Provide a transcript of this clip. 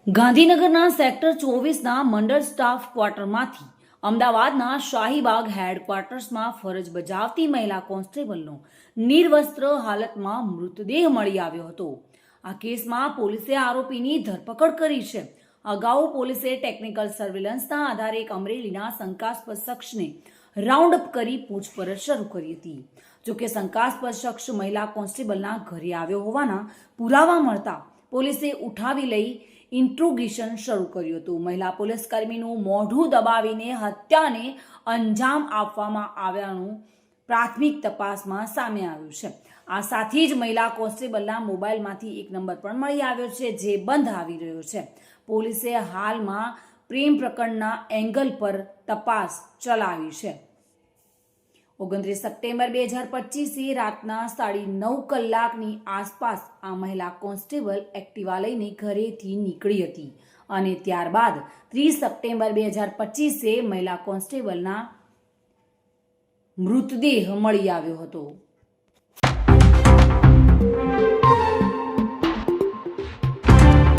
ગાંધીનગરના સેક્ટર 24ના મંડળ સ્ટાફ ક્વાર્ટરમાંથી અમદાવાદના શાહીબાગ હેડક્વાર્ટર્સમાં ફરજ બજાવતી મહિલા કોન્સ્ટેબલનો નિર્વસ્ત્ર હાલતમાં મૃતદેહ મળી આવ્યો હતો. આ કેસમાં પોલીસે આરોપીની ધરપકડ કરી છે. અગાઉ પોલીસે ટેકનિકલ સર્વેલન્સના આધારે એક અમરેલીના શંકાસ્પદ શખ્સને રાઉન્ડ અપ કરી પૂછપરછ શરૂ કરી હતી. જોકે શંકાસ્પદ શખ્સ મહિલા કોન્સ્ટેબલના ઘરે આવ્યો હોવાના પુરાવા મળતા પોલીસે ઉઠાવી લઈ ઇન્ટ્રોગેશન શરૂ કર્યું હતું. મહિલા પોલીસકર્મીનું મોઢું દબાવીને હત્યાને અંજામ આપવામાં આવ્યાનું પ્રાથમિક તપાસમાં સામે આવ્યું છે. આ સાથે જ મહિલા કોન્સ્ટેબલના મોબાઈલમાંથી એક નંબર પણ મળી આવ્યો છે, જે બંધ આવી રહ્યો છે. પોલીસે હાલમાં પ્રેમ પ્રકરણના એંગલ પર તપાસ ચલાવી છે. 29 સપ્ટેમ્બર 2025 રાતના 9:30 કલાકની આસપાસ આ મહિલા કોન્સ્ટેબલ એક્ટિવા લઈને ઘરેથી નીકળી હતી અને ત્યારબાદ 30 સપ્ટેમ્બર 2025 મહિલા કોન્સ્ટેબલના મૃતદેહ મળી આવ્યો હતો.